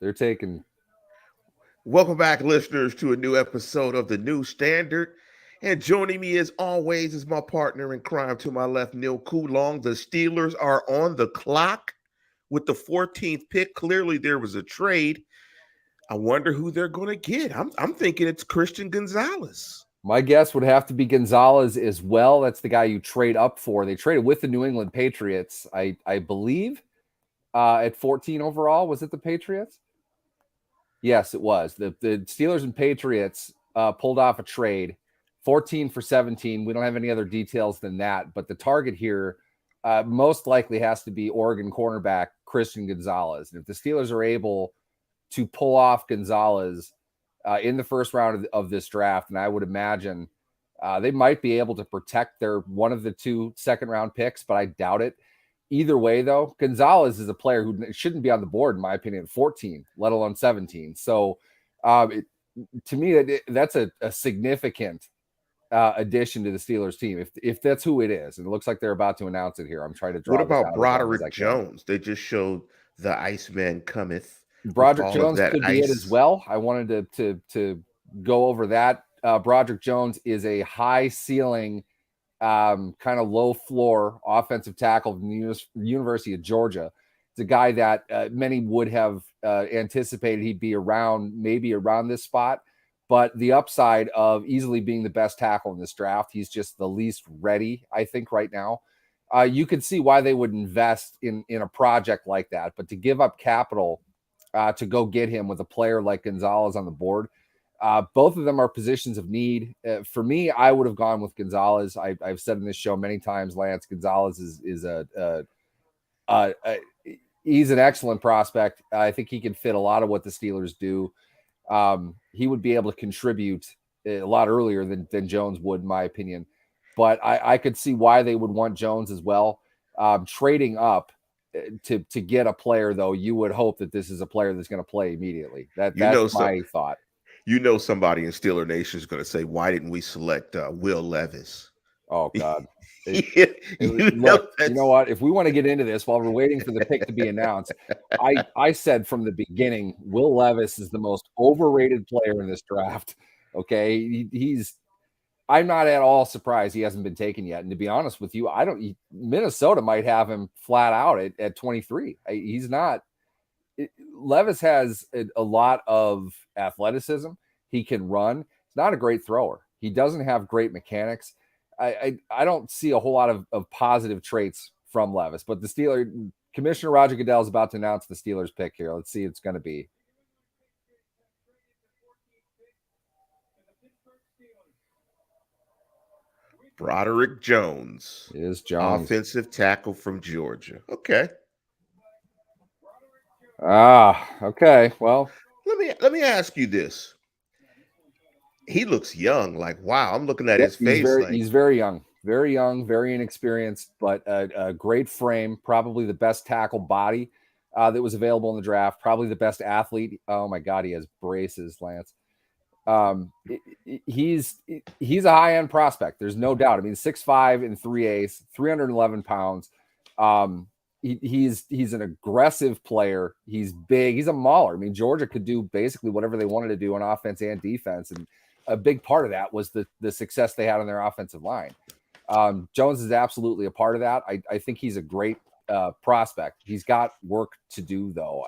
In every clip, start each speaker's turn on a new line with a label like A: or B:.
A: They're taking.
B: Welcome back, listeners, to a new episode of the New Standard. And joining me, as always, is my partner in crime to my left, Neil Coulong. The Steelers are on the clock with the 14th pick. Clearly, there was a trade. I wonder who they're going to get. I'm thinking it's Christian Gonzalez.
A: My guess would have to be Gonzalez as well. That's the guy you trade up for. They traded with the New England Patriots, I believe, at 14 overall. Was it the Patriots? Yes, it was. The Steelers and Patriots pulled off a trade, 14 for 17. We don't have any other details than that, but the target here most likely has to be Oregon cornerback Christian Gonzalez. And if the Steelers are able to pull off Gonzalez in the first round of this draft, and I would imagine they might be able to protect their one of the two second-round picks, but I doubt it. Either way, though, Gonzalez is a player who shouldn't be on the board, in my opinion, at 14, let alone 17. So to me, that's a significant addition to the Steelers team, if that's who it is. And it looks like they're about to announce it here. I'm trying to draw
B: What
A: this
B: about
A: out as long as I
B: Broderick
A: can.
B: Jones? They just showed the Iceman cometh with
A: Broderick
B: all of
A: Jones
B: that
A: could be it as
B: ice.
A: well. I wanted to go over that. Broderick Jones is a high ceiling, kind of low floor offensive tackle from the University of Georgia. It's a guy that many would have anticipated he'd be maybe around this spot, but the upside of easily being the best tackle in this draft, he's just the least ready, I think, right now. You could see why they would invest in a project like that, but to give up capital to go get him with a player like Gonzalez on the board, both of them are positions of need. For me, I would have gone with Gonzalez. I've said in this show many times, Lance, Gonzalez is he's an excellent prospect. I think he can fit a lot of what the Steelers do. He would be able to contribute a lot earlier than Jones would, in my opinion. But I could see why they would want Jones as well. Trading up to get a player, though, you would hope that this is a player that's going to play immediately.
B: You know,
A: That's my thought.
B: You know somebody in Steeler Nation is going to say, "Why didn't we select Will Levis?"
A: Oh God!
B: you
A: Look,
B: know
A: you know what? If we want to get into this while we're waiting for the pick to be announced, I said from the beginning, Will Levis is the most overrated player in this draft. Okay, I'm not at all surprised he hasn't been taken yet. And to be honest with you, Minnesota might have him flat out at 23. He's not. Levis has a lot of athleticism. He can run. He's not a great thrower. He doesn't have great mechanics. I don't see a whole lot of positive traits from Levis. But the Commissioner Roger Goodell is about to announce the Steelers pick here. Let's see, it's going to be.
B: Broderick Jones.
A: It is Jones.
B: Offensive tackle from Georgia. Okay.
A: Okay. Well,
B: let me ask you this. He looks young. Like, wow, I'm looking at his face.
A: He's very young, very inexperienced, but a great frame. Probably the best tackle body that was available in the draft. Probably the best athlete. Oh my God, he has braces, Lance. He's a high end prospect. There's no doubt. I mean, 6'5" and 3/8, 311 pounds. He's an aggressive player. He's big. He's a mauler. I mean, Georgia could do basically whatever they wanted to do on offense and defense, and a big part of that was the success they had on their offensive line. Jones is absolutely a part of that. I think he's a great prospect. He's got work to do, though.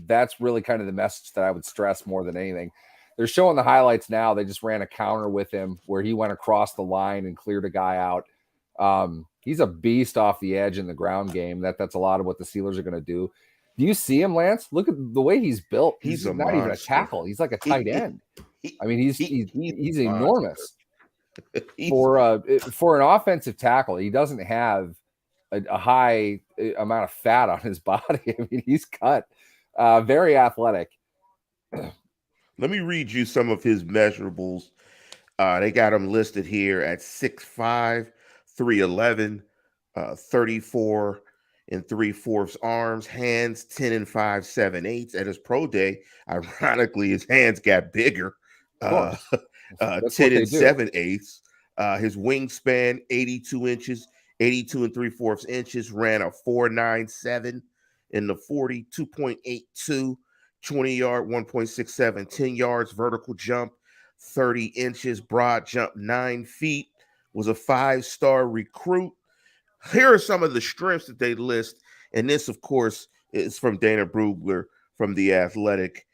A: That's really kind of the message that I would stress more than anything. They're showing the highlights now. They just ran a counter with him where he went across the line and cleared a guy out. He's a beast off the edge in the ground game. That's a lot of what the Steelers are going to do. Do you see him, Lance? Look at the way he's built. He's not
B: monster.
A: even a tackle. He's like a tight end. I mean, he's enormous for an offensive tackle. He doesn't have a high amount of fat on his body. I mean, he's cut, very athletic.
B: Let me read you some of his measurables. They got him listed here at 6'5", 311, 34 and 3/4 arms, hands 10 and 5/7/8. At his pro day, ironically, his hands got bigger, 10 and 7/8. His wingspan 82 inches, 82 and 3/4 inches. Ran a 4.97 in the 40, 2.82 20-yard, 1.67, 10 yards vertical jump, 30 inches broad jump, 9 feet, was a 5-star recruit. Here are some of the strengths that they list. And this, of course, is from Dana Brugler from The Athletic.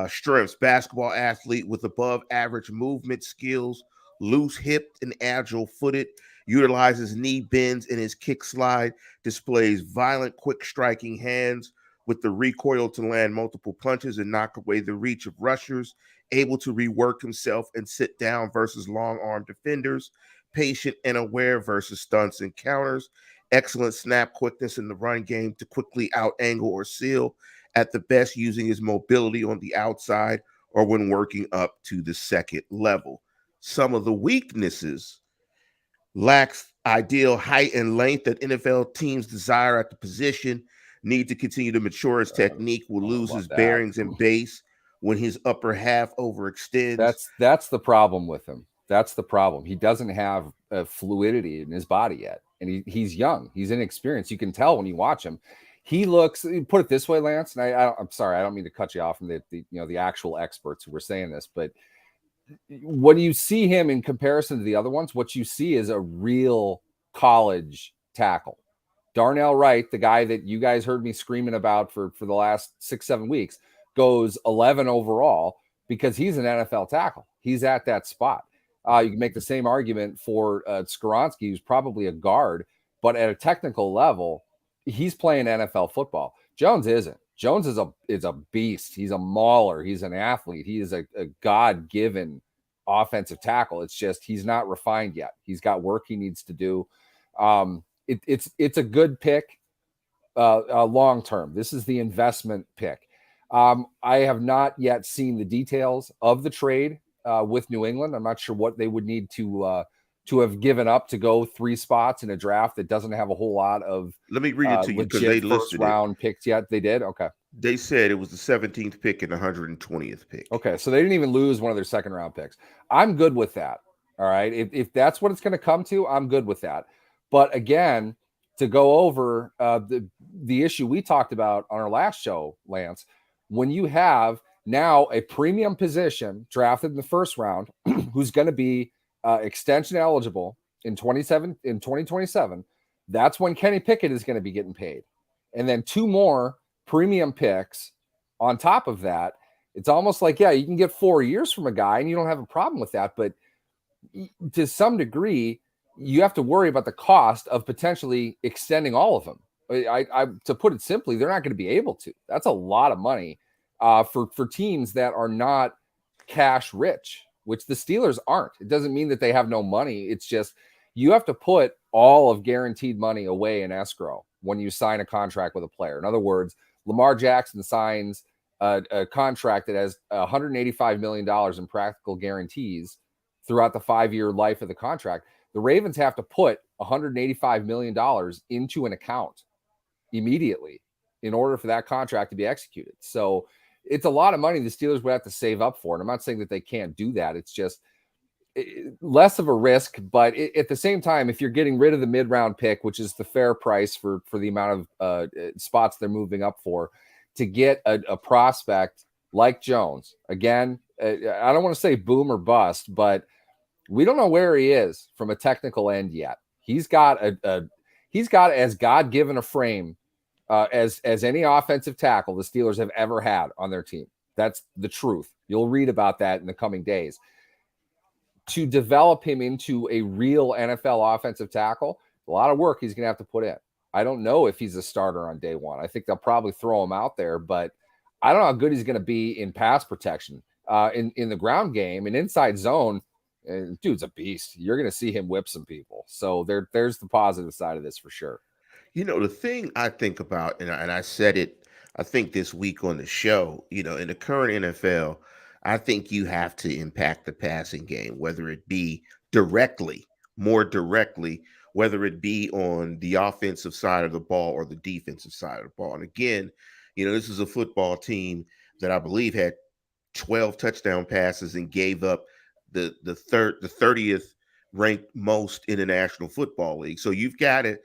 B: Strengths: basketball athlete with above average movement skills, loose hipped and agile footed, utilizes knee bends in his kick slide, displays violent, quick striking hands with the recoil to land multiple punches and knock away the reach of rushers, able to rework himself and sit down versus long arm defenders, patient and aware versus stunts and counters, excellent snap quickness in the run game to quickly out angle or seal, at the best using his mobility on the outside or when working up to the second level. Some of the weaknesses: lacks ideal height and length that NFL teams desire at the position, need to continue to mature his technique, will
A: I don't know
B: lose
A: about
B: his
A: that.
B: bearings and base when his upper half overextends.
A: That's the problem with him. That's the problem. He doesn't have fluidity in his body yet, and he's young. He's inexperienced. You can tell when you watch him. He looks. Put it this way, Lance. And I'm sorry. I don't mean to cut you off from the actual experts who were saying this, but when you see him in comparison to the other ones, what you see is a real college tackle. Darnell Wright, the guy that you guys heard me screaming about for the last 6-7 weeks, goes 11 overall because he's an NFL tackle. He's at that spot. You can make the same argument for Skoronski, who's probably a guard, but at a technical level, he's playing NFL football. Jones isn't. Jones is a beast. He's a mauler. He's an athlete. He is a God-given offensive tackle. It's just he's not refined yet. He's got work he needs to do. It's a good pick long term. This is the investment pick. I have not yet seen the details of the trade with New England. I'm not sure what they would need to have given up to go 3 spots in a draft that doesn't have a whole lot of
B: Let me read it to you because they
A: legit
B: listed
A: first-round picks yet. They did? Okay.
B: They said it was the 17th pick and the 120th pick.
A: Okay, so they didn't even lose one of their second-round picks. I'm good with that. All right, if that's what it's going to come to, I'm good with that. But again, to go over the issue we talked about on our last show, Lance, when you have now a premium position drafted in the first round who's going to be extension eligible in 2027, that's when Kenny Pickett is going to be getting paid. And then 2 more premium picks on top of that. It's almost like, yeah, you can get 4 years from a guy and you don't have a problem with that. But to some degree, you have to worry about the cost of potentially extending all of them. To put it simply, they're not going to be able to. That's a lot of money for teams that are not cash rich, which the Steelers aren't. It doesn't mean that they have no money. It's just you have to put all of guaranteed money away in escrow when you sign a contract with a player. In other words, Lamar Jackson signs a contract that has $185 million in practical guarantees throughout the 5-year life of the contract. The Ravens have to put $185 million into an account immediately in order for that contract to be executed. So it's a lot of money the Steelers would have to save up for. And I'm not saying that they can't do that. It's just less of a risk. But at the same time, if you're getting rid of the mid-round pick, which is the fair price for the amount of spots they're moving up for, to get a prospect like Jones, again, I don't want to say boom or bust, but we don't know where he is from a technical end yet. He's got as God-given a frame as any offensive tackle the Steelers have ever had on their team. That's the truth. You'll read about that in the coming days. To develop him into a real NFL offensive tackle, a lot of work he's going to have to put in. I don't know if he's a starter on day one. I think they'll probably throw him out there, but I don't know how good he's going to be in pass protection, in the ground game and inside zone. And dude's a beast. You're going to see him whip some people. So there's the positive side of this for sure.
B: You know, the thing I think about, and I said it, I think this week on the show, in the current NFL, I think you have to impact the passing game, whether it be more directly, whether it be on the offensive side of the ball or the defensive side of the ball. And again, this is a football team that I believe had 12 touchdown passes and gave up the 30th ranked most in the National Football League. So you've got an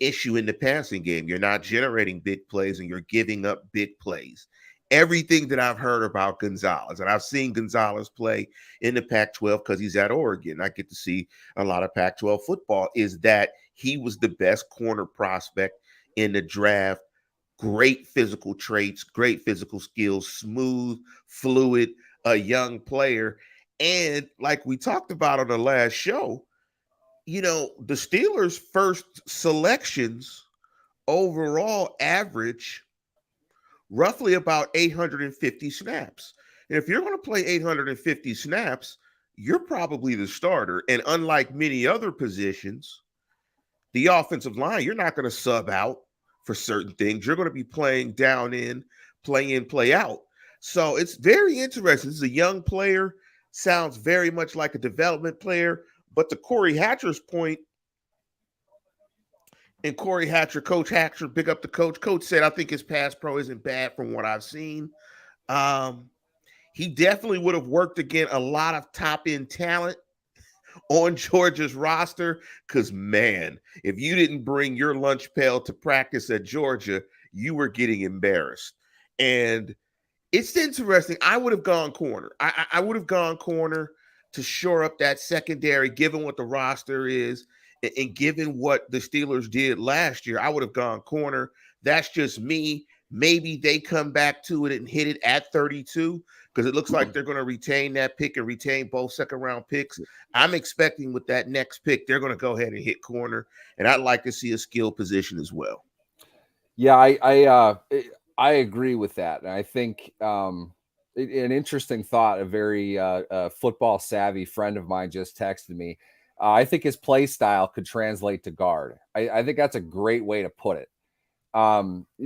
B: issue in the passing game. You're not generating big plays and you're giving up big plays. everything that I've heard about Gonzalez, and I've seen Gonzalez play in the Pac-12 because he's at Oregon. I get to see a lot of Pac-12 football, is that he was the best corner prospect in the draft. Great physical traits, great physical skills, smooth, fluid, a young player. And like we talked about on the last show, the Steelers' first selections overall average roughly about 850 snaps. And if you're going to play 850 snaps, you're probably the starter. And unlike many other positions, the offensive line, you're not going to sub out for certain things. You're going to be playing down in, play out. So it's very interesting. This is a young player, sounds very much like a development player. But to Corey Hatcher's point, and Corey Hatcher, Coach Hatcher, big up the coach. Coach said, I think his pass pro isn't bad from what I've seen. He definitely would have worked again a lot of top end talent on Georgia's roster. Because, man, if you didn't bring your lunch pail to practice at Georgia, you were getting embarrassed. And it's interesting. I would have gone corner. I would have gone corner to shore up that secondary, given what the roster is. And given what the Steelers did last year, I would have gone corner. That's just me. Maybe they come back to it and hit it at 32 because it looks like they're going to retain that pick and retain both second-round picks. I'm expecting with that next pick, they're going to go ahead and hit corner, and I'd like to see a skill position as well.
A: Yeah, I agree with that, and I think an interesting thought. A very football savvy friend of mine just texted me. I think his play style could translate to guard. I think that's a great way to put it.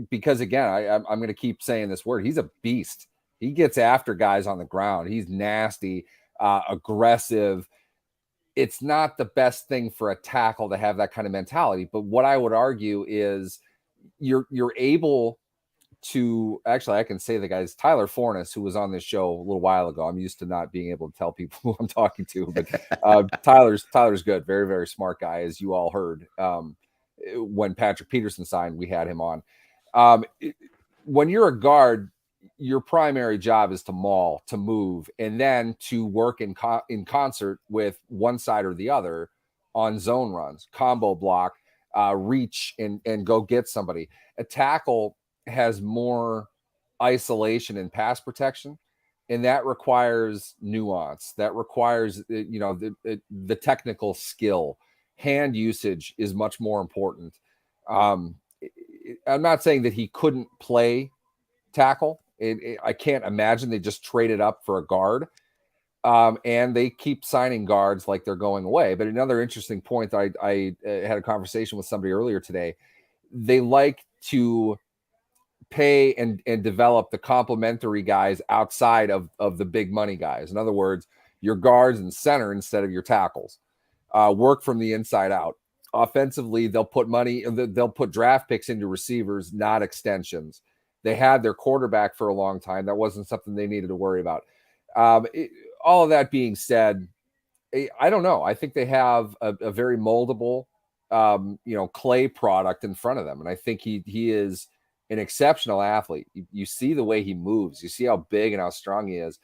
A: Because again, I'm going to keep saying this word. He's a beast. He gets after guys on the ground. He's nasty, aggressive. It's not the best thing for a tackle to have that kind of mentality. But what I would argue is you're able to actually, I can say the guy's Tyler Fornes, who was on this show a little while ago. I'm used to not being able to tell people who I'm talking to, but Tyler's good. Very, very smart guy, as you all heard. When Patrick Peterson signed, we had him on. When you're a guard, your primary job is to maul, to move, and then to work in concert with one side or the other on zone runs, combo block, reach, and go get somebody. A tackle has more isolation and pass protection, and that requires nuance. That requires the technical skill. Hand usage is much more important. I'm not saying that he couldn't play tackle. I can't imagine they just traded up for a guard, and they keep signing guards like they're going away. But another interesting point that I had a conversation with somebody earlier today. They like to pay and develop the complementary guys outside of the big money guys. In other words, your guards and center instead of your tackles. Work from the inside out. Offensively, they'll put money, they'll put draft picks into receivers, not extensions. They had their quarterback for a long time. That wasn't something they needed to worry about. All of that being said, I don't know. I think they have a very moldable, clay product in front of them. And I think he is an exceptional athlete. You see the way he moves. You see how big and how strong he is.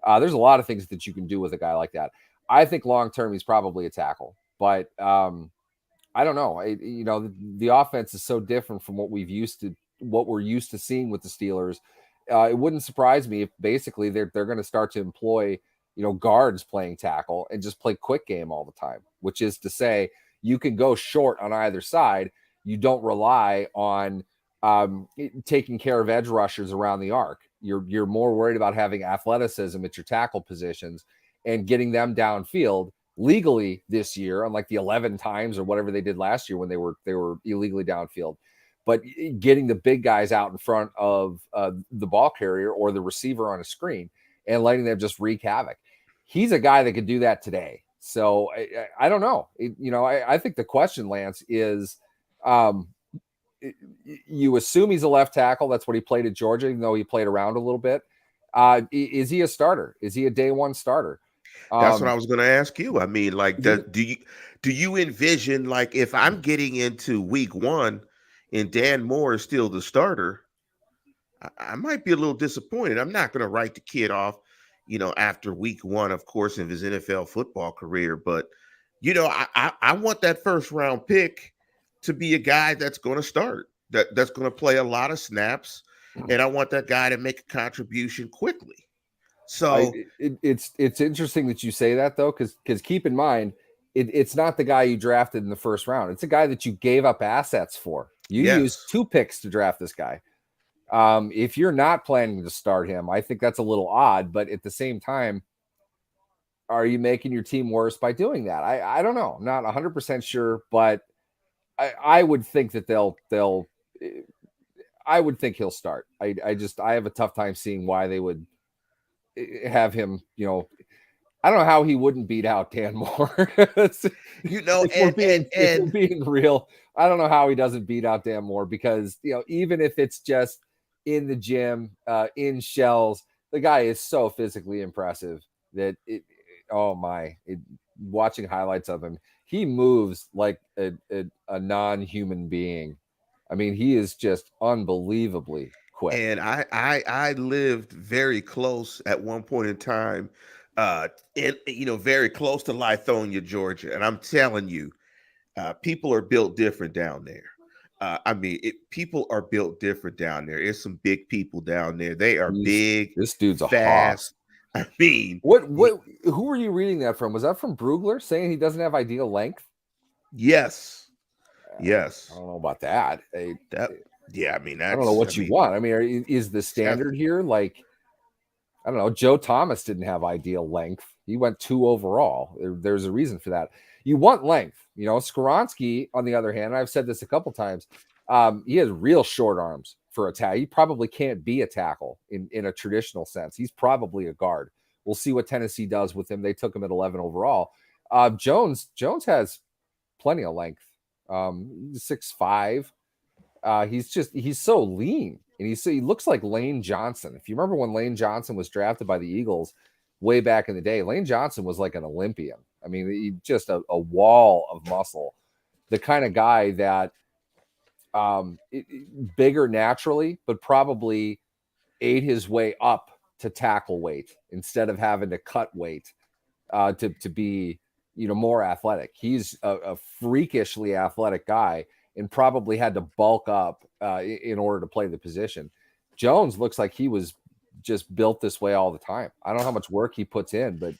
A: There's a lot of things that you can do with a guy like that. I think long-term he's probably a tackle, but I don't know. The offense is so different from what we're used to seeing with the Steelers. It wouldn't surprise me if basically they're going to start to employ, guards playing tackle and just play quick game all the time, which is to say you can go short on either side. You don't rely on taking care of edge rushers around the arc. You're more worried about having athleticism at your tackle positions and getting them downfield legally this year, unlike the 11 times or whatever they did last year when they were illegally downfield. But getting the big guys out in front of the ball carrier or the receiver on a screen and letting them just wreak havoc. He's a guy that could do that today. So I don't know. I think the question, Lance, is you assume he's a left tackle. That's what he played at Georgia, even though he played around a little bit. Is he a starter? Is he a day one starter?
B: That's what I was going to ask you. I mean, like, do you envision, like, if I'm getting into week one and Dan Moore is still the starter, I might be a little disappointed. I'm not going to write the kid off, after week one, of course, of his NFL football career. But, I want that first round pick to be a guy that's going to start, that's going to play a lot of snaps. And I want that guy to make a contribution quickly. So
A: it's interesting that you say that, though, because keep in mind, it's not the guy you drafted in the first round. It's a guy that you gave up assets for. You used
B: yes,
A: 2 picks to draft this guy. If you're not planning to start him, I think that's a little odd. But at the same time, are you making your team worse by doing that? I don't know. I'm not 100% sure, but I would think that I would think he'll start. I have a tough time seeing why they would have him. I don't know how he wouldn't beat out Dan Moore. If we're being real, I don't know how he doesn't beat out Dan Moore, because even if it's just in the gym, in shells, the guy is so physically impressive that watching highlights of him, he moves like a non-human being. I mean, he is just unbelievably quick.
B: and I lived very close at one point in time, very close to Lithonia, Georgia, and I'm telling you, people are built different down there. People are built different down there. There's some big people down there. They are big.
A: This dude's a
B: fast.
A: hawk.
B: I mean,
A: who were you reading that from? Was that from Brugler saying he doesn't have ideal length?
B: Yes.
A: I don't know about that.
B: I don't
A: know what you want. I mean, is the standard here like, I don't know, Joe Thomas didn't have ideal length. He went 2 overall. There's a reason for that. You want length. Skoronski, on the other hand, I've said this a couple times, he has real short arms for a tackle. He probably can't be a tackle in a traditional sense. He's probably a guard. We'll see what Tennessee does with him. They took him at 11 overall. Jones has plenty of length. 6'5". He's so lean, and he looks like Lane Johnson. If you remember when Lane Johnson was drafted by the Eagles way back in the day, Lane Johnson was like an Olympian. I mean, he just a wall of muscle. The kind of guy that bigger naturally, but probably ate his way up to tackle weight instead of having to cut weight to be more athletic. He's a freakishly athletic guy, and probably had to bulk up in order to play the position. Jones looks like he was just built this way all the time. I don't know how much work he puts in, but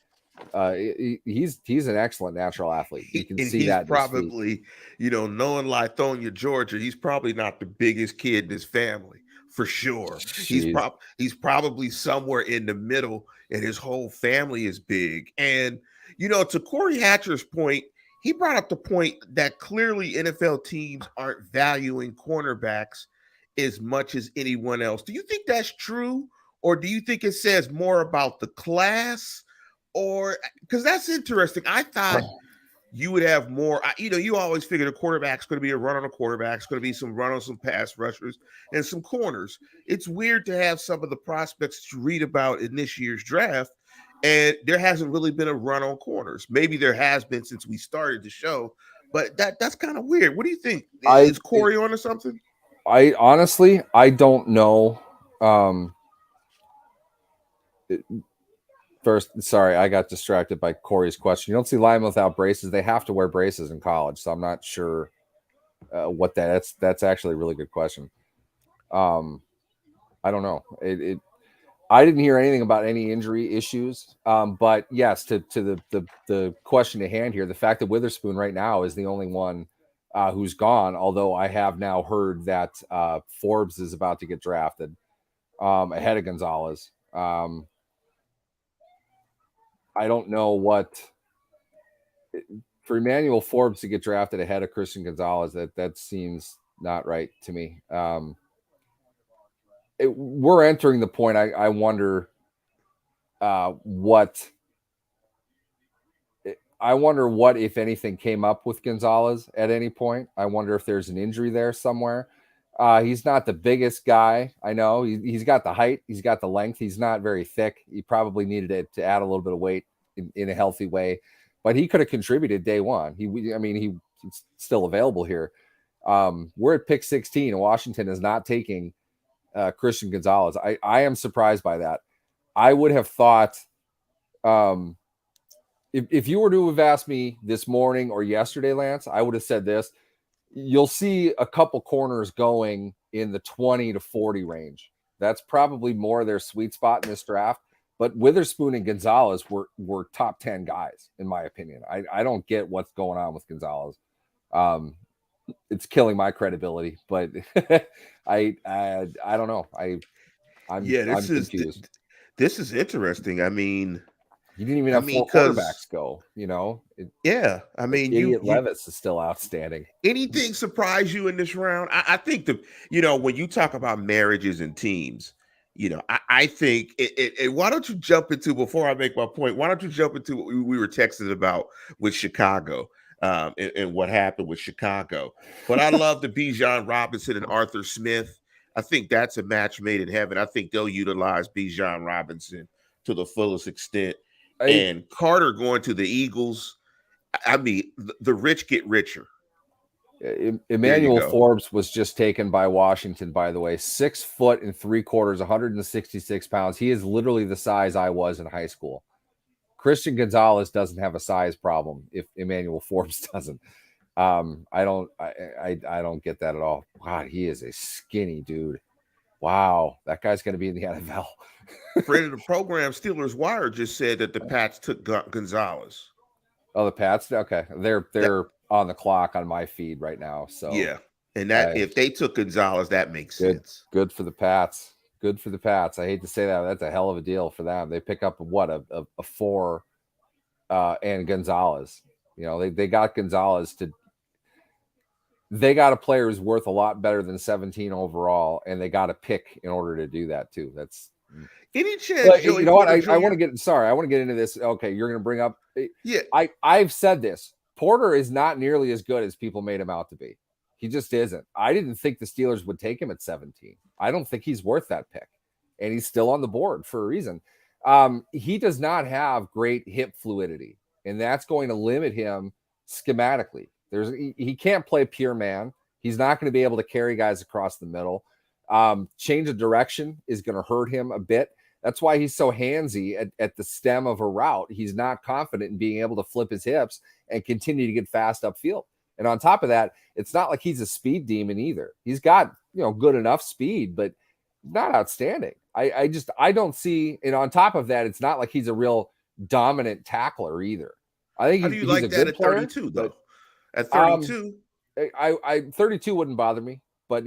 A: he's an excellent natural athlete. You can see that.
B: Probably, knowing Lithonia, Georgia, he's probably not the biggest kid in his family, for sure.
A: Jeez.
B: He's probably somewhere in the middle, and his whole family is big. And to Corey Hatcher's point, he brought up the point that clearly NFL teams aren't valuing cornerbacks as much as anyone else. Do you think that's true? Or do you think it says more about the class? Or because that's interesting. I thought you would have more, you always figure the quarterback's going to be a run on a quarterback, it's going to be some run on some pass rushers and some corners. It's weird to have some of the prospects to read about in this year's draft, and there hasn't really been a run on corners. Maybe there has been since we started the show, but that's kind of weird. What do you think? Is Corey on to something?
A: I honestly, I don't know. First, sorry, I got distracted by Corey's question. You don't see linemen without braces. They have to wear braces in college, so I'm not sure what that's actually a really good question. I don't know. I didn't hear anything about any injury issues. But yes, to the question at hand here, the fact that Witherspoon right now is the only one who's gone, although I have now heard that Forbes is about to get drafted ahead of Gonzalez. I don't know what for Emmanuel Forbes to get drafted ahead of Christian Gonzalez. That seems not right to me. We're entering the point. I wonder what if anything came up with Gonzalez at any point. I wonder if there's an injury there somewhere. He's not the biggest guy. I know he's got the height. He's got the length. He's not very thick. He probably needed it to add a little bit of weight in a healthy way, but he could have contributed day one. He's still available here. We're at pick 16. Washington is not taking Christian Gonzalez. I am surprised by that. I would have thought, if you were to have asked me this morning or yesterday, Lance, I would have said this. You'll see a couple corners going in the 20 to 40 range. That's probably more their sweet spot in this draft. But Witherspoon and Gonzalez were top 10 guys, in my opinion. I don't get what's going on with Gonzalez. It's killing my credibility, but I don't know. I'm confused.
B: This is interesting. I mean,
A: you didn't even have four quarterbacks go, you know.
B: I mean,
A: idiot Levis is still outstanding.
B: Anything surprise you in this round? I think when you talk about marriages and teams, I think why don't you jump into, before I make my point, why don't you jump into what we were texting about with Chicago, and what happened with Chicago. But I love the Bijan Robinson and Arthur Smith. I think that's a match made in heaven. I think they'll utilize Bijan Robinson to the fullest extent. And Carter going to the Eagles. I mean, the rich get richer.
A: Emmanuel Forbes was just taken by Washington, by the way. 6 foot and 3/4, 166 pounds. He is literally the size I was in high school. Christian Gonzalez doesn't have a size problem if Emmanuel Forbes doesn't. I don't get that at all. God, he is a skinny dude. Wow, that guy's going to be in the NFL.
B: Friend of the program, Steelers Wire, just said that the Pats took Gonzalez.
A: Oh, the Pats? Okay. They're on the clock on my feed right now. So
B: yeah. And that if they took Gonzalez, that makes sense.
A: Good for the Pats. Good for the Pats. I hate to say that. That's a hell of a deal for them. They pick up a 4 and Gonzalez. You know, they got Gonzalez they got a player who's worth a lot better than 17 overall, and they got a pick in order to do that too. That's
B: any chance.
A: You know what? I want to get into this. Okay, you're going to bring up.
B: Yeah,
A: I've said this. Porter is not nearly as good as people made him out to be. He just isn't. I didn't think the Steelers would take him at 17. I don't think he's worth that pick, and he's still on the board for a reason. He does not have great hip fluidity, and that's going to limit him schematically. He can't play pure man. He's not going to be able to carry guys across the middle. Change of direction is going to hurt him a bit. That's why he's so handsy at the stem of a route. He's not confident in being able to flip his hips and continue to get fast upfield. And on top of that, it's not like he's a speed demon either. He's got, good enough speed, but not outstanding. I don't see, and on top of that, it's not like he's a real dominant tackler either. I think
B: How do you like that at 32 though? At 32,
A: 32 wouldn't bother me, but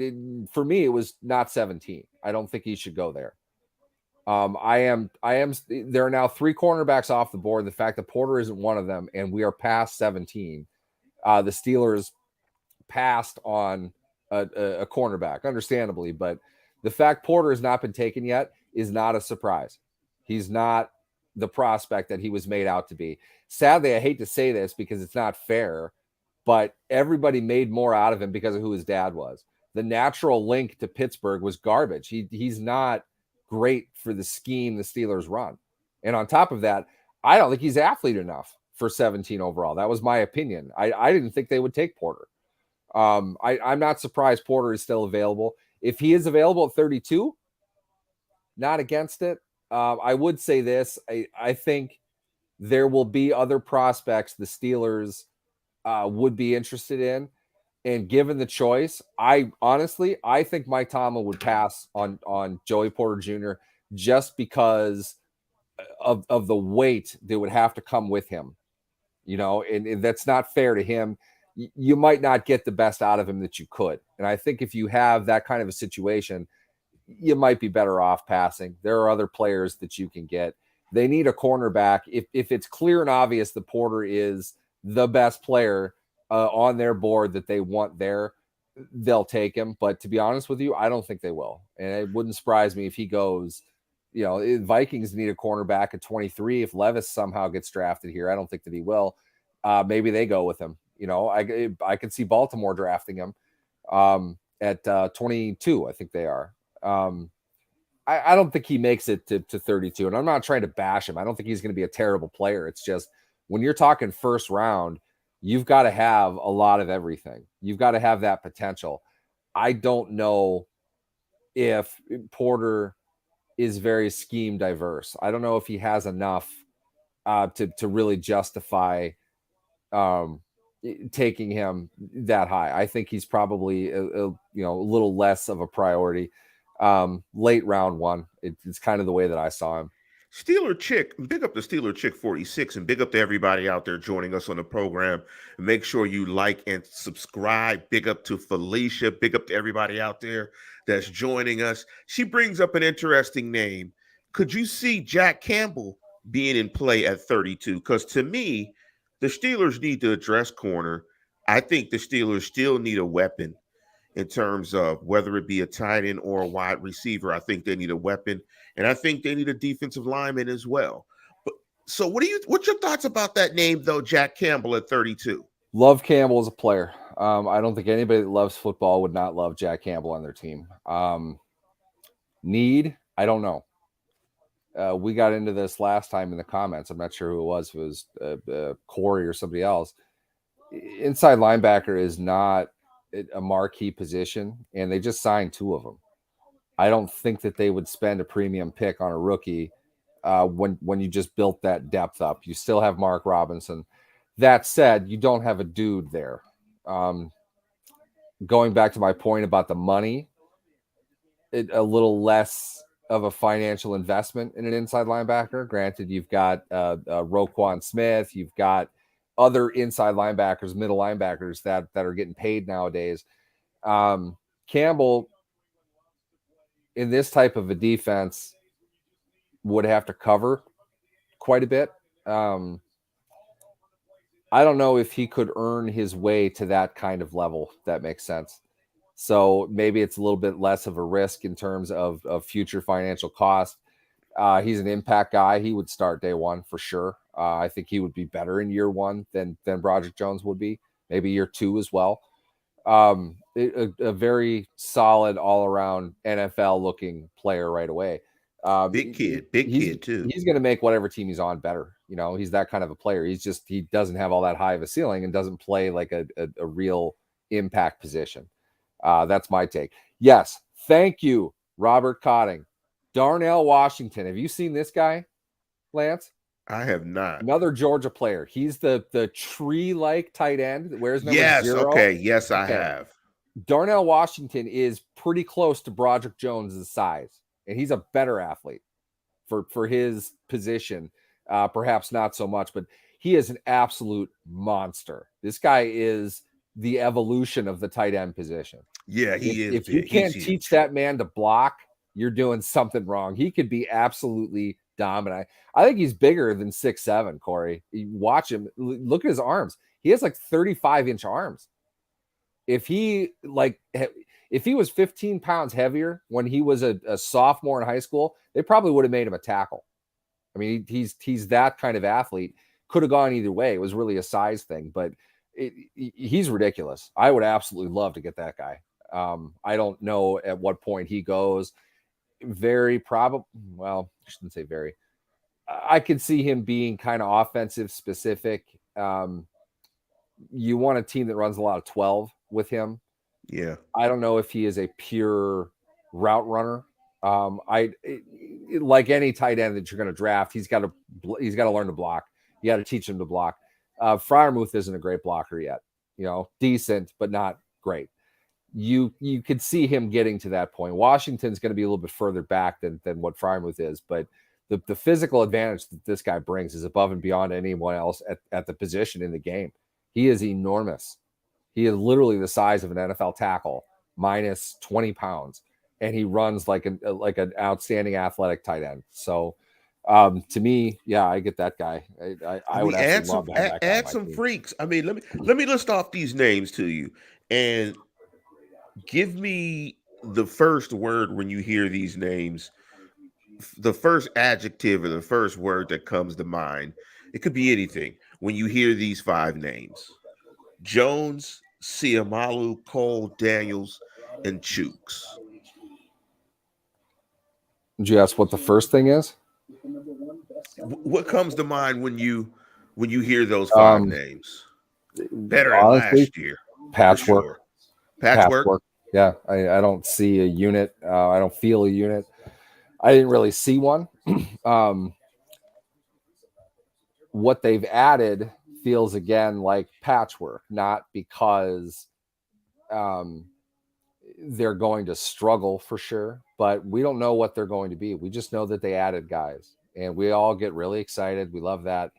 A: for me, it was not 17. I don't think he should go there. There are now 3 cornerbacks off the board. The fact that Porter isn't one of them, and we are past 17. The Steelers passed on a cornerback, understandably, but the fact Porter has not been taken yet is not a surprise. He's not the prospect that he was made out to be. Sadly, I hate to say this because it's not fair, but everybody made more out of him because of who his dad was. The natural link to Pittsburgh was garbage. He's not great for the scheme the Steelers run. And on top of that, I don't think he's athlete enough for 17 overall. That was my opinion. I didn't think they would take Porter. I'm not surprised Porter is still available. If he is available at 32, not against it. I would say this. I think there will be other prospects the Steelers would be interested in. And given the choice, I think Mike Tomlin would pass on Joey Porter Jr. just because of the weight that would have to come with him, and that's not fair to him. You might not get the best out of him that you could. And I think if you have that kind of a situation, you might be better off passing. There are other players that you can get. They need a cornerback. If it's clear and obvious that Porter is the best player on their board that they want there, they'll take him. But to be honest with you, I don't think they will. And it wouldn't surprise me if he goes, Vikings need a cornerback at 23. If Levis somehow gets drafted here, I don't think that he will. Maybe they go with him. I could see Baltimore drafting him at 22. I think they are. I don't think he makes it to 32. And I'm not trying to bash him. I don't think he's going to be a terrible player. It's just when you're talking first round, you've got to have a lot of everything. You've got to have that potential. I don't know if Porter is very scheme diverse. I don't know if he has enough to really justify taking him that high. I think he's probably a little less of a priority. Late round one, it's kind of the way that I saw him.
B: Steeler Chick, big up to Steeler Chick 46, and big up to everybody out there joining us on the program. Make sure you like and subscribe. Big up to Felicia. Big up to everybody out there that's joining us. She brings up an interesting name. Could you see Jack Campbell being in play at 32? Because to me, the Steelers need to address corner. I think the Steelers still need a weapon in terms of whether it be a tight end or a wide receiver. I think they need a weapon, and I think they need a defensive lineman as well. But so what's your thoughts about that name though, Jack Campbell at 32?
A: Love Campbell as a player. I don't think anybody that loves football would not love Jack Campbell on their team. Need, I don't know. We got into this last time in the comments. I'm not sure who it was. If it was Corey or somebody else. Inside linebacker is not a marquee position, and they just signed two of them. I don't think that they would spend a premium pick on a rookie when you just built that depth up. You still have Mark Robinson. That said, you don't have a dude there. Going back to my point about the money, a little less of a financial investment in an inside linebacker. Granted, you've got Roquan Smith, you've got other inside linebackers, middle linebackers that are getting paid nowadays. Campbell, in this type of a defense, would have to cover quite a bit. I don't know if he could earn his way to that kind of level, if that makes sense. So maybe it's a little bit less of a risk in terms of future financial cost. He's an impact guy. He would start day one for sure. I think he would be better in year one than Broderick Jones would be, maybe year two as well. A very solid all-around NFL-looking player right away.
B: Big kid too.
A: He's going to make whatever team he's on better. He's that kind of a player. He doesn't have all that high of a ceiling and doesn't play like a real impact position. That's my take. Yes, thank you, Robert Cotting. Darnell Washington. Have you seen this guy, Lance?
B: I have not.
A: Another Georgia player. He's the tree-like tight end that wears number 0.
B: Okay. Yes, I have.
A: Darnell Washington is pretty close to Broderick Jones' size, and he's a better athlete for his position. Perhaps not so much, but he is an absolute monster. This guy is the evolution of the tight end position.
B: Yeah, he is.
A: If you can't teach that man to block, you're doing something wrong. He could be absolutely dominant. I think he's bigger than 6'7", Corey. You watch him. Look at his arms. He has like 35-inch arms. If he was 15 pounds heavier when he was a sophomore in high school, they probably would have made him a tackle. I mean, he's that kind of athlete. Could have gone either way. It was really a size thing, but he's ridiculous. I would absolutely love to get that guy. I don't know at what point he goes. Very probable. Well, I shouldn't say very. I could see him being kind of offensive specific. You want a team that runs a lot of 12 with him.
B: Yeah.
A: I don't know if he is a pure route runner. Like any tight end that you're going to draft, he's got to learn to block. You got to teach him to block. Freiermuth isn't a great blocker yet. Decent, but not great. You could see him getting to that point. Washington's going to be a little bit further back than what Freiermuth is, but the physical advantage that this guy brings is above and beyond anyone else at the position in the game. He is enormous. He is literally the size of an NFL tackle, minus 20 pounds, and he runs like an outstanding athletic tight end. So, to me, yeah, I get that guy. I would actually love to have that guy.
B: Add some freaks. I mean, let me list off these names to you, and give me the first word when you hear these names. The first adjective or the first word that comes to mind. It could be anything when you hear these 5 names: Jones, Seumalo, Cole, Daniels, and Chooks.
A: Did you ask what the first thing is?
B: What comes to mind when you hear those 5 names? Better than last year.
A: Patchwork.
B: Sure. Patchwork.
A: Yeah, I don't see a unit. I don't feel a unit. I didn't really see one. um, what they've added feels again like patchwork, not because um, they're going to struggle for sure, but we don't know what they're going to be. We just know that they added guys, and we all get really excited. We love that.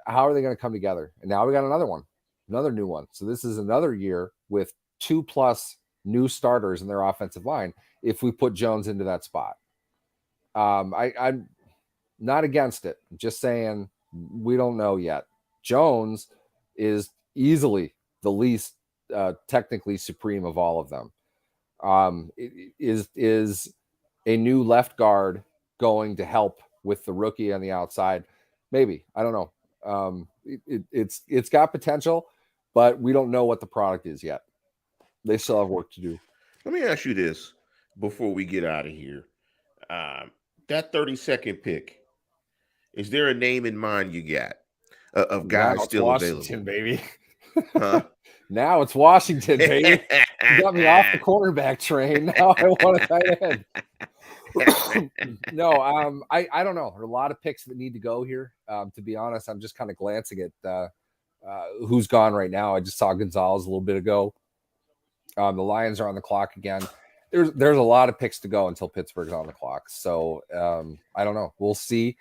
A: How are they going to come together? And now we got another one, another new one. So this is another year with 2+ new starters in their offensive line. If we put Jones into that spot, I'm not against it. I'm just saying we don't know yet. Jones is easily the least technically supreme of all of them. Is a new left guard going to help with the rookie on the outside? Maybe. I don't know. It's got potential, but we don't know what the product is yet. They still have work to do.
B: Let me ask you this before we get out of here. Um, that 30-second pick, is there a name in mind you got of
A: Now
B: guys
A: it's
B: still
A: Washington,
B: available?
A: baby.
B: Huh?
A: Now it's Washington, baby. You got me off the cornerback train. Now I want a tight end. No, I don't know. There are a lot of picks that need to go here. To be honest, I'm just kind of glancing at who's gone right now. I just saw Gonzalez a little bit ago. The Lions are on the clock again. There's a lot of picks to go until Pittsburgh's on the clock. So I don't know. We'll see.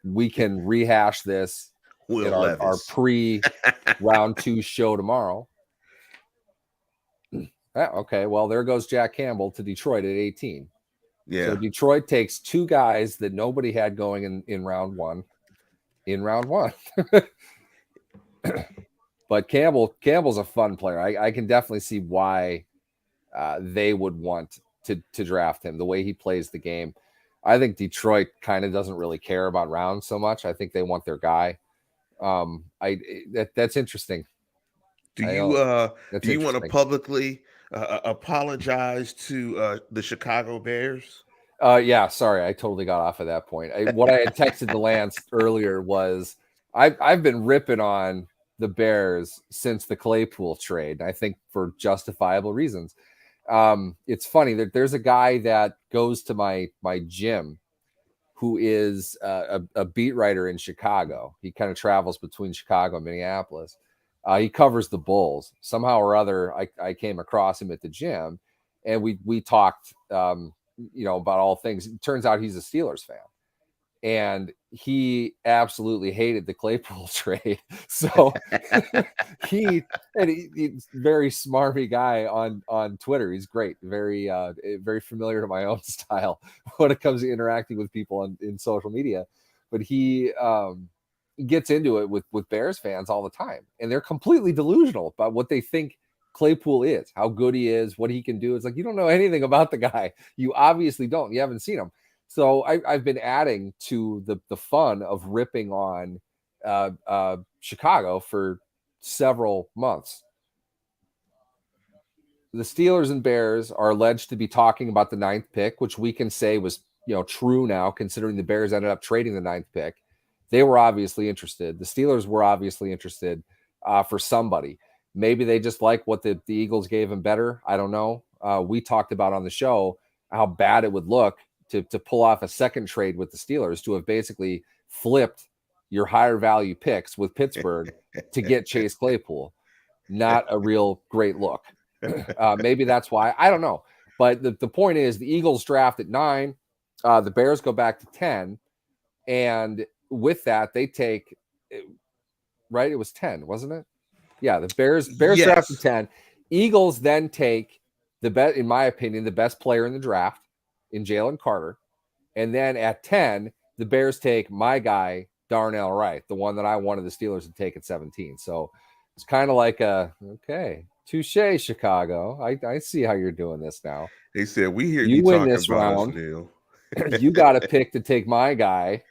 A: We can rehash this
B: Will
A: in our
B: Levis.
A: pre-round 2 show tomorrow. Okay, well, there goes Jack Campbell to Detroit at 18.
B: Yeah.
A: So Detroit takes 2 guys that nobody had going in round 1. In round 1. But Campbell's a fun player. I can definitely see why they would want to draft him. The way he plays the game, I think Detroit kind of doesn't really care about rounds so much. I think they want their guy. That's interesting.
B: Do
A: I
B: you
A: don't.
B: do
A: That's
B: you want to
A: interesting.
B: publicly apologize to the Chicago Bears?
A: Yeah, sorry, I totally got off at that point. What I had texted to Lance earlier was I've been ripping on the Bears since the Claypool trade. I think for justifiable reasons. It's funny that there's a guy that goes to my gym who is a beat writer in Chicago. He kind of travels between Chicago and Minneapolis. He covers the Bulls. Somehow or other, I came across him at the gym, and we talked, about all things. It turns out he's a Steelers fan, and he absolutely hated the Claypool trade. So he's a very smarmy guy on Twitter. He's great, very familiar to my own style when it comes to interacting with people in social media. But he gets into it with Bears fans all the time, and they're completely delusional about what they think Claypool is, how good he is, what he can do. It's like you don't know anything about the guy. You obviously don't. You haven't seen him. So I've been adding to the fun of ripping on Chicago for several months. The Steelers and Bears are alleged to be talking about the 9th pick, which we can say was true now, considering the Bears ended up trading the 9th pick. They were obviously interested. The Steelers were obviously interested for somebody. Maybe they just like what the Eagles gave him better. I don't know. We talked about on the show how bad it would look to pull off a second trade with the Steelers, to have basically flipped your higher value picks with Pittsburgh to get Chase Claypool. Not a real great look. Maybe that's why. I don't know. But the point is, the Eagles draft at 9. The Bears go back to 10. And with that, they take, right? It was 10, wasn't it? Yeah, the Bears draft at
B: Yes.
A: 10. Eagles then take in my opinion, the best player in the draft in Jalen Carter. And then at 10, the Bears take my guy, Darnell Wright, the one that I wanted the Steelers to take at 17. So it's kind of like okay, touche, Chicago. I see how you're doing this now.
B: They said, we hear
A: You
B: you
A: win
B: talking
A: this
B: about us,
A: round.
B: Neil.
A: You got to pick to take my guy,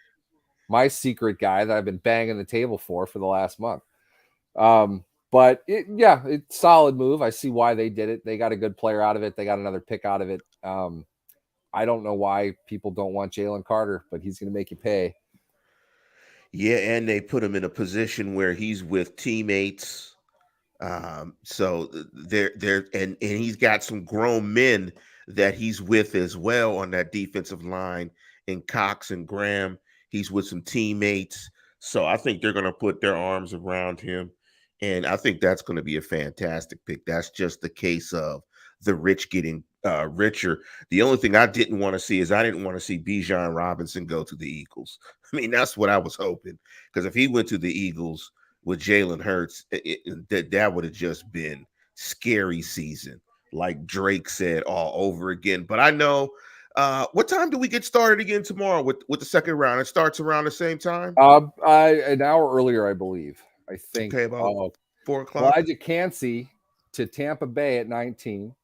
A: my secret guy that I've been banging the table for the last month. But it's solid move. I see why they did it. They got a good player out of it. They got another pick out of it. I don't know why people don't want Jalen Carter, but he's going to make you pay.
B: Yeah, and they put him in a position where he's with teammates So there, and he's got some grown men that he's with as well on that defensive line, in Cox and Graham. He's with some teammates, so I think they're going to put their arms around him, and I think that's going to be a fantastic pick. That's just the case of the rich getting richer. The only thing I didn't want to see is I didn't want to see Bijan Robinson go to the Eagles. I mean, that's what I was hoping, because if he went to the Eagles with Jalen Hurts, that would have just been scary season, like Drake said, all over again. But I know. What time do we get started again tomorrow with the second round? It starts around the same time.
A: An hour earlier, I believe. I think
B: Okay, about 4 o'clock.
A: Elijah Cansey to Tampa Bay at 19.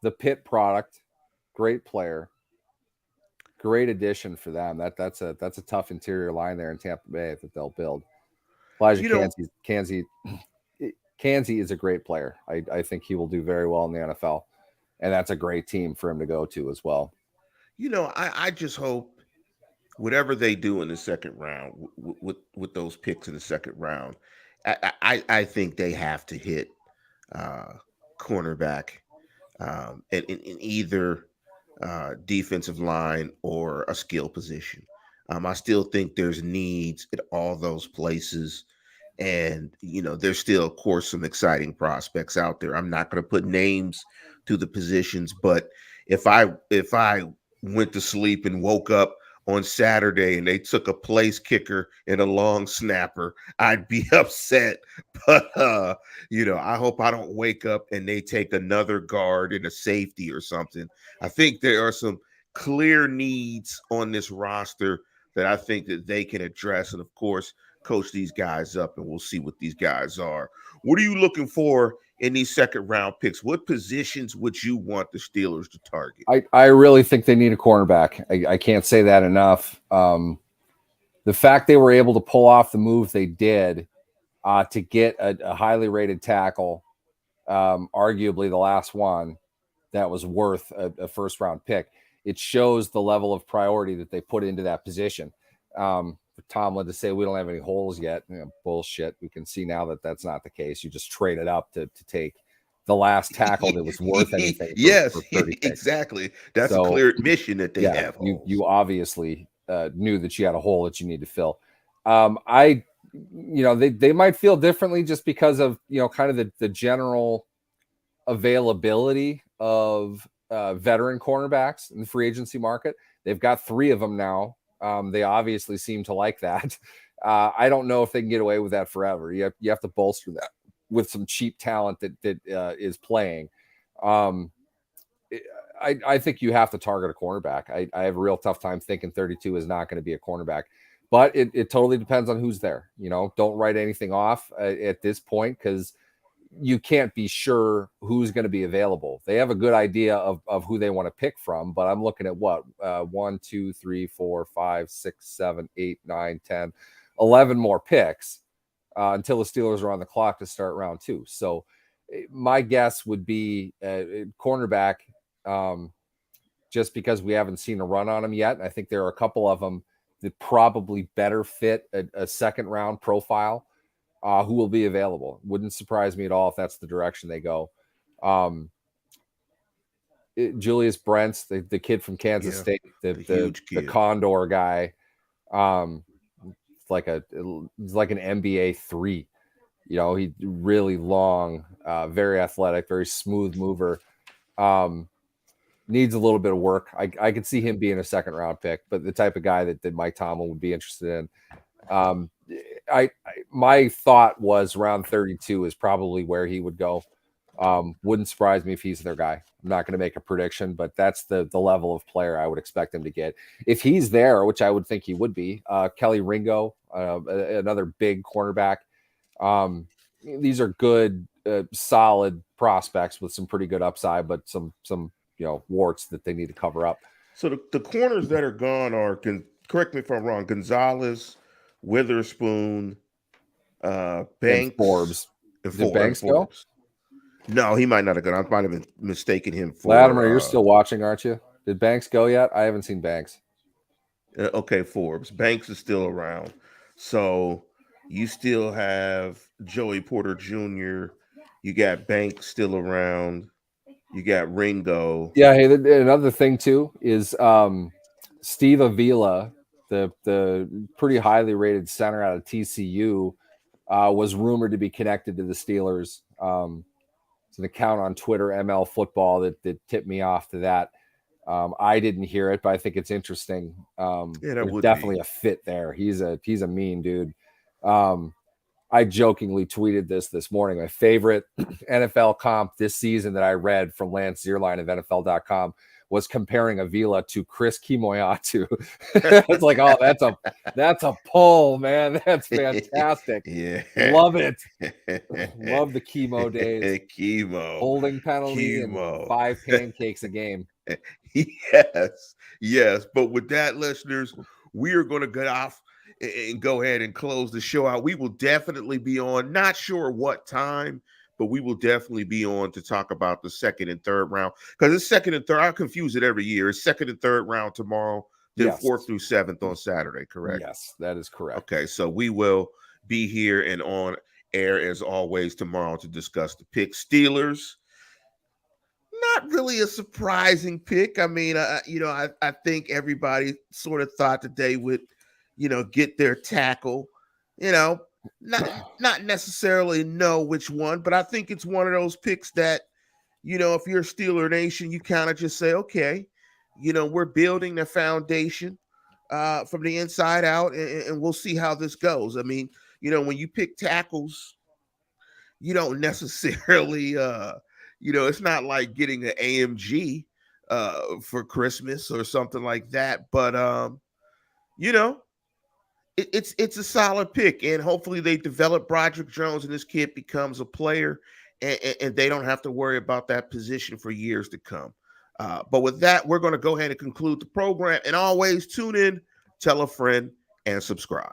A: The Pitt product, great player, great addition for them. That's a tough interior line there in Tampa Bay that they'll build. Elijah
B: You know,
A: Cansey is a great player. I think he will do very well in the NFL, and that's a great team for him to go to as well.
B: I just hope whatever they do in the second round with those picks in the second round, I think they have to hit uh, cornerback, in either defensive line or a skill position. I still think there's needs at all those places. And, there's still, of course, some exciting prospects out there. I'm not going to put names to the positions, but if I went to sleep and woke up on Saturday and they took a place kicker and a long snapper, I'd be upset. But I hope I don't wake up and they take another guard and a safety or something. I think there are some clear needs on this roster that I think that they can address, and of course, coach these guys up, and we'll see what these guys are. What are you looking for in these second round picks? What positions would you want the Steelers to target?
A: I really think they need a cornerback. I can't say that enough. The fact they were able to pull off the move they did to get a highly rated tackle, arguably the last one that was worth a first round pick, it shows the level of priority that they put into that position. For Tomlin to say we don't have any holes yet, bullshit. We can see now that that's not the case. You just traded up to take the last tackle that was worth anything.
B: Yes,
A: for 30 picks.
B: Exactly. That's a clear admission that they have holes.
A: You obviously knew that you had a hole that you need to fill. They might feel differently just because of kind of the general availability of veteran cornerbacks in the free agency market. They've got 3 of them now. They obviously seem to like that. I don't know if they can get away with that forever. You have to bolster that with some cheap talent that is playing. I think you have to target a cornerback. I have a real tough time thinking 32 is not going to be a cornerback, but it totally depends on who's there. Don't write anything off at this point, because you can't be sure who's going to be available. They have a good idea of who they want to pick from, but I'm looking at 1, 2, 3, 4, 5, 6, 7, 8, 9, 10, 11 more picks until the Steelers are on the clock to start round 2. So my guess would be cornerback, just because we haven't seen a run on them yet. I think there are a couple of them that probably better fit a second round profile. Who will be available. Wouldn't surprise me at all if that's the direction they go. Julius Brents, the kid from Kansas State, the Condor guy, it's like an NBA 3. He really long, very athletic, very smooth mover. Needs a little bit of work. I could see him being a second round pick, but the type of guy that Mike Tomlin would be interested in. My thought was round 32 is probably where he would go. Wouldn't surprise me if he's their guy. I'm not going to make a prediction, but that's the level of player I would expect him to get if he's there, which I would think he would be. Kelly Ringo, another big cornerback. These are good, solid prospects with some pretty good upside, but some warts that they need to cover up.
B: So the corners that are gone are, correct me if I'm wrong, Gonzalez, Witherspoon, Banks,
A: and Forbes. Did Banks go?
B: No, he might not have gone. I might have been mistaken him for.
A: Latimer, you're still watching, aren't you? Did Banks go yet? I haven't seen Banks.
B: Okay, Forbes. Banks is still around. So you still have Joey Porter Jr. You got Banks still around. You got Ringo.
A: Yeah. Hey, another thing too is Steve Avila, the pretty highly rated center out of TCU, was rumored to be connected to the Steelers. It's an account on Twitter, ML Football, that tipped me off to that. I didn't hear it, but I think it's interesting.
B: Yeah, that
A: There's
B: would
A: definitely
B: be.
A: a fit there. He's a mean dude. I jokingly tweeted this morning. My favorite NFL comp this season that I read from Lance Zierlein of NFL.com was comparing Avila to Chris Kimoyatu. It's like, oh, that's a pull, man. That's fantastic.
B: Yeah.
A: Love it. Love the chemo days.
B: Chemo.
A: Holding penalty and
B: Chemo.
A: 5 pancakes a game.
B: Yes. Yes. But with that, listeners, we are going to get off and go ahead and close the show out. We will definitely be on, not sure what time, but we will definitely be on to talk about the second and third round. Because it's second and third. I confuse it every year. It's second and third round tomorrow, then
A: Yes.
B: 4th through 7th on Saturday, correct?
A: Yes, that is correct.
B: Okay, so we will be here and on air as always tomorrow to discuss the pick. Steelers, not really a surprising pick. I mean, I think everybody sort of thought that they would, get their tackle. Not necessarily know which one, but I think it's one of those picks that, if you're a Steeler Nation, you kind of just say, okay, we're building the foundation from the inside out, and we'll see how this goes. I mean, when you pick tackles, you don't necessarily, it's not like getting an AMG for Christmas or something like that. But it's a solid pick, and hopefully they develop Broderick Jones and this kid becomes a player, and they don't have to worry about that position for years to come. But with that, we're going to go ahead and conclude the program. And always tune in, tell a friend, and subscribe.